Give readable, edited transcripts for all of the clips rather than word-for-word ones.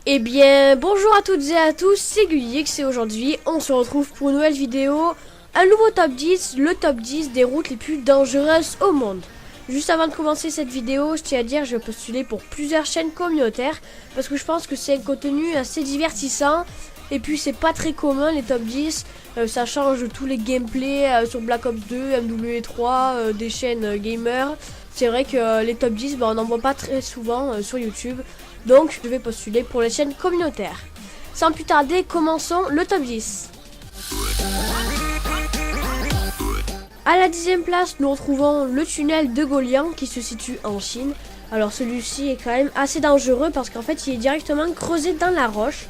Eh bien, bonjour à toutes et à tous, c'est Guyix et aujourd'hui on se retrouve pour une nouvelle vidéo, un nouveau top 10, le top 10 des routes les plus dangereuses au monde. Juste avant de commencer cette vidéo, je tiens à dire que je vais postuler pour plusieurs chaînes communautaires parce que je pense que c'est un contenu assez divertissant et puis c'est pas très commun les top 10, ça change tous les gameplays sur Black Ops 2, MW3, des chaînes gamers. C'est vrai que les top 10, on n'en voit pas très souvent sur YouTube. Donc je vais postuler pour les chaînes communautaires. Sans plus tarder, commençons le top 10. À la 10e place, nous retrouvons le tunnel de Golian qui se situe en Chine. Alors celui-ci est quand même assez dangereux parce qu'en fait il est directement creusé dans la roche.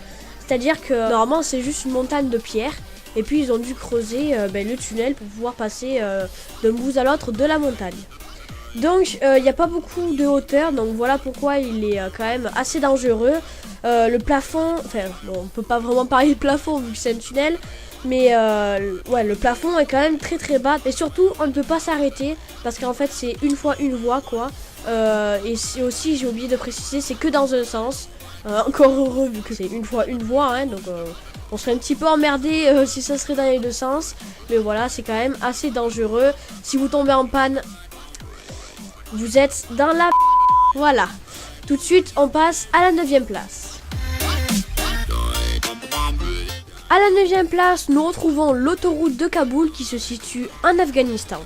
C'est-à-dire que normalement c'est juste une montagne de pierre. Et puis ils ont dû creuser le tunnel pour pouvoir passer d'un bout à l'autre de la montagne. Donc il n'y a pas beaucoup de hauteur, donc voilà pourquoi il est quand même assez dangereux. Le plafond, enfin bon, on peut pas vraiment parler de plafond vu que c'est un tunnel, mais ouais, le plafond est quand même très très bas et surtout on ne peut pas s'arrêter parce qu'en fait c'est une fois une voie quoi. Et c'est aussi, j'ai oublié de préciser, c'est que dans un sens. Encore heureux vu que c'est une fois une voie, hein, donc on serait un petit peu emmerdé si ça serait dans les deux sens. Mais voilà, c'est quand même assez dangereux. Si vous tombez en panne, vous êtes dans la... Voilà. Tout de suite, on passe à la 9e place. À la 9e place, nous retrouvons l'autoroute de Kaboul qui se situe en Afghanistan.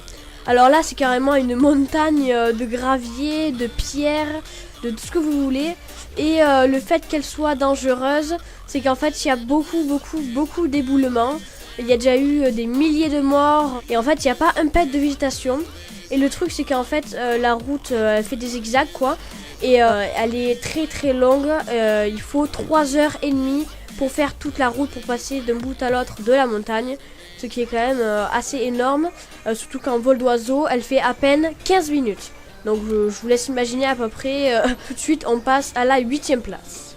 Alors là, c'est carrément une montagne de gravier, de pierres, de tout ce que vous voulez. Et le fait qu'elle soit dangereuse, c'est qu'en fait, il y a beaucoup d'éboulements. Il y a déjà eu des milliers de morts. Et en fait, il n'y a pas un pet de végétation. Et le truc c'est qu'en fait la route elle fait des zigzags quoi. Et elle est très très longue. Il faut 3h30 pour faire toute la route pour passer d'un bout à l'autre de la montagne. Ce qui est quand même assez énorme. Surtout qu'en vol d'oiseau elle fait à peine 15 minutes. Donc je vous laisse imaginer à peu près. Tout de suite on passe à la 8e place.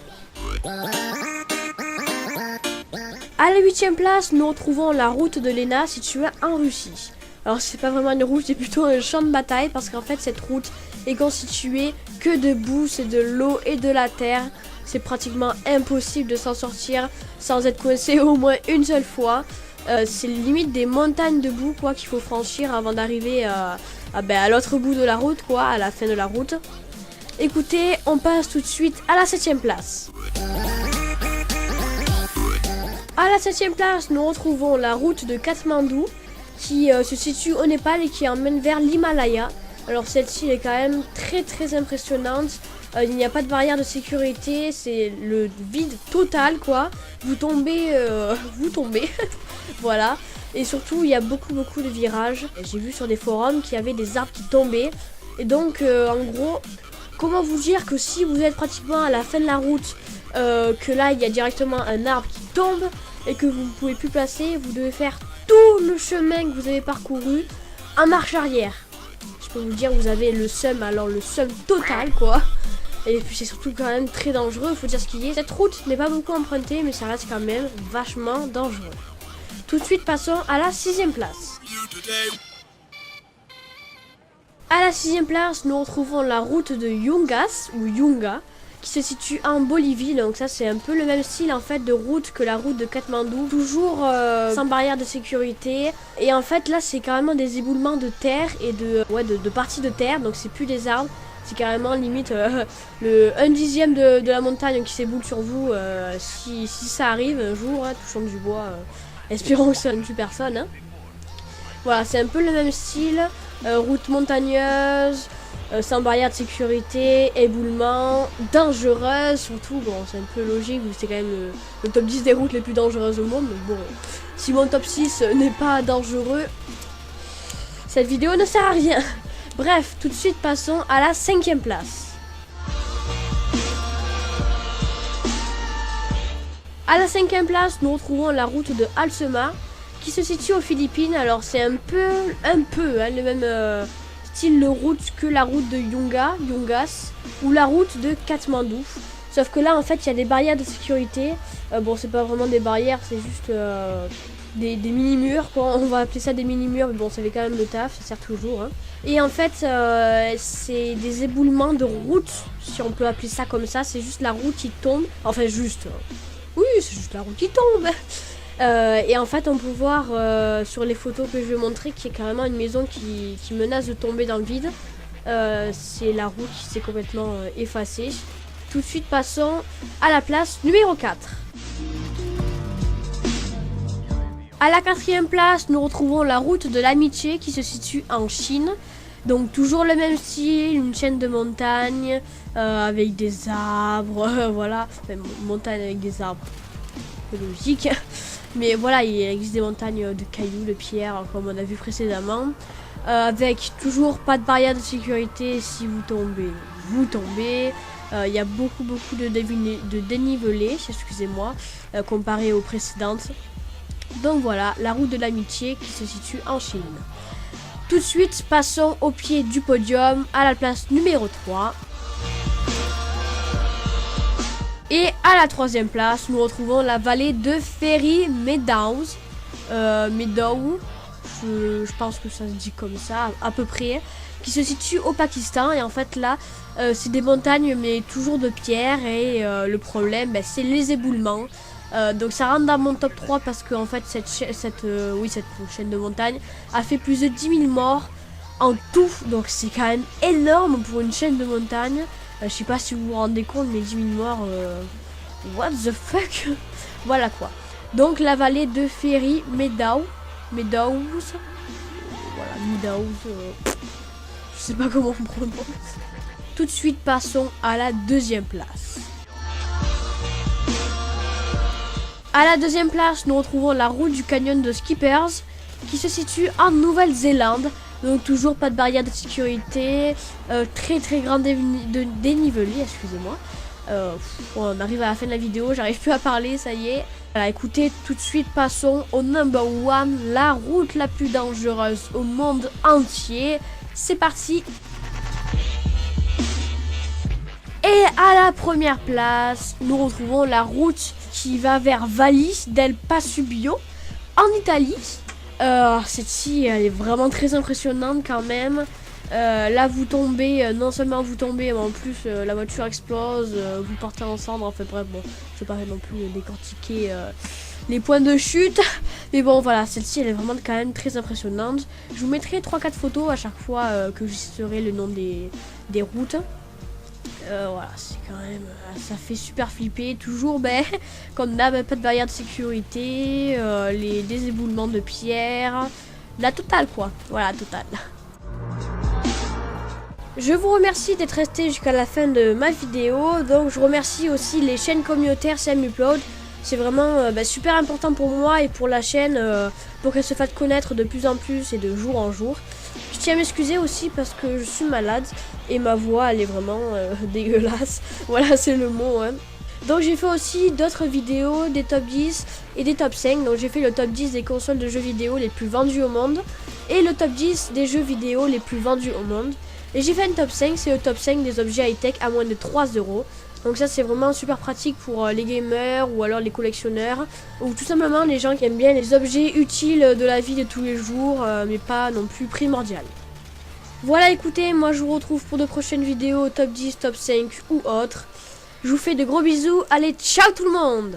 À la 8e place nous retrouvons la route de Lena située en Russie. Alors c'est pas vraiment une route, c'est plutôt un champ de bataille parce qu'en fait cette route est constituée que de boue, c'est de l'eau et de la terre. C'est pratiquement impossible de s'en sortir sans être coincé au moins une seule fois. C'est limite des montagnes de boue quoi qu'il faut franchir avant d'arriver à l'autre bout de la route quoi, à la fin de la route. Écoutez, on passe tout de suite à la 7e place. À la 7e place, nous retrouvons la route de Katmandou qui se situe au Népal et qui emmène vers l'Himalaya. Alors celle-ci est quand même très très impressionnante. Il n'y a pas de barrière de sécurité, c'est le vide total quoi. Vous tombez, vous tombez. Voilà. Et surtout il y a beaucoup de virages. J'ai vu sur des forums qu'il y avait des arbres qui tombaient. Et donc en gros, comment vous dire que si vous êtes pratiquement à la fin de la route, que là il y a directement un arbre qui tombe et que vous ne pouvez plus passer, vous devez faire tout le chemin que vous avez parcouru en marche arrière. Je peux vous dire, vous avez le seum, alors le seum total quoi. Et puis c'est surtout quand même très dangereux, il faut dire ce qu'il y a. Cette route n'est pas beaucoup empruntée, mais ça reste quand même vachement dangereux. Tout de suite, passons à la 6e place. À la 6e place, nous retrouvons la route de Yungas, ou Yunga, qui se situe en Bolivie. Donc ça c'est un peu le même style en fait de route que la route de Katmandou, toujours sans barrière de sécurité. Et en fait là c'est carrément des éboulements de terre et de parties de terre, donc c'est plus des arbres, c'est carrément limite le 1/10 de la montagne qui s'éboule sur vous. Si ça arrive un jour, hein, touchons du bois, espérons que ça ne tue personne hein. Voilà, c'est un peu le même style, route montagneuse, sans barrière de sécurité, éboulement, dangereuse surtout. Bon, c'est un peu logique, c'est quand même le top 10 des routes les plus dangereuses au monde. Mais bon, si mon top 6 n'est pas dangereux, cette vidéo ne sert à rien. Bref, tout de suite passons à la 5e place. À la 5e place, nous retrouvons la route de Alsema qui se situe aux Philippines. Alors c'est un peu hein, le même style de route que la route de Yungas ou la route de Katmandou. Sauf que là en fait il y a des barrières de sécurité. Bon c'est pas vraiment des barrières, c'est juste des mini-murs, quoi. On va appeler ça des mini-murs, mais bon, ça fait quand même le taf, ça sert toujours. Hein. Et en fait, c'est des éboulements de route, si on peut appeler ça comme ça. C'est juste la route qui tombe. Enfin, juste. Oui, c'est juste la route qui tombe. Et en fait, on peut voir sur les photos que je vais montrer qu'il y a carrément une maison qui menace de tomber dans le vide. C'est la route qui s'est complètement effacée. Tout de suite, passons à la place numéro 4. À la 4e place, nous retrouvons la route de l'amitié qui se situe en Chine. Donc toujours le même style, une chaîne de montagnes avec des arbres, voilà. Enfin, montagne avec des arbres, c'est logique. Mais voilà, il existe des montagnes de cailloux, de pierres, comme on a vu précédemment. Avec toujours pas de barrière de sécurité, si vous tombez, vous tombez. Il y a beaucoup de dénivelé, excusez-moi, comparé aux précédentes. Donc voilà, la route de l'amitié qui se situe en Chine. Tout de suite, passons au pied du podium, à la place numéro 3. Et à la 3e place, nous retrouvons la vallée de Fairy Meadows. Je pense que ça se dit comme ça, à peu près, qui se situe au Pakistan. Et en fait là, c'est des montagnes mais toujours de pierre. Et le problème, c'est les éboulements. Donc ça rentre dans mon top 3 parce que en fait cette chaîne de montagne a fait plus de 10 000 morts en tout. Donc c'est quand même énorme pour une chaîne de montagne. Je sais pas si vous vous rendez compte, mais 10 000 morts, what the fuck. Voilà quoi. Donc la vallée de Fairy Meadows. Voilà, Meadows, je sais pas comment on prononce. Tout de suite, passons à la 2e place. À la 2e place, nous retrouvons la route du canyon de Skippers qui se situe en Nouvelle-Zélande. Donc toujours pas de barrière de sécurité, très grand dénivelé, excusez-moi. On arrive à la fin de la vidéo, j'arrive plus à parler, ça y est. Alors, écoutez, tout de suite passons au number 1, la route la plus dangereuse au monde entier. C'est parti. Et à la première place, nous retrouvons la route qui va vers Vallis del Pasubio en Italie. Celle-ci, elle est vraiment très impressionnante quand même. Là, vous tombez, non seulement vous tombez, mais en plus la voiture explose, vous partez en cendres. Enfin bref, bon, je ne vais pas non plus décortiquer les points de chute. Mais bon, voilà, celle-ci, elle est vraiment quand même très impressionnante. Je vous mettrai 3-4 photos à chaque fois que je citerai le nom des routes. Voilà, c'est quand même, ça fait super flipper. Toujours, comme d'hab, pas de barrière de sécurité, des éboulements de pierre, la totale quoi. Voilà, totale. Je vous remercie d'être resté jusqu'à la fin de ma vidéo. Donc je remercie aussi les chaînes communautaires SamUpload. C'est vraiment super important pour moi et pour la chaîne, pour qu'elle se fasse connaître de plus en plus et de jour en jour. Je tiens à m'excuser aussi parce que je suis malade et ma voix elle est vraiment dégueulasse. Voilà, c'est le mot. Hein. Donc j'ai fait aussi d'autres vidéos, des top 10 et des top 5. Donc j'ai fait le top 10 des consoles de jeux vidéo les plus vendues au monde et le top 10 des jeux vidéo les plus vendus au monde. Et j'ai fait un top 5, c'est le top 5 des objets high-tech à moins de 3 €. Donc ça c'est vraiment super pratique pour les gamers ou alors les collectionneurs ou tout simplement les gens qui aiment bien les objets utiles de la vie de tous les jours mais pas non plus primordial. Voilà, écoutez, moi je vous retrouve pour de prochaines vidéos top 10, top 5 ou autres. Je vous fais de gros bisous, allez ciao tout le monde!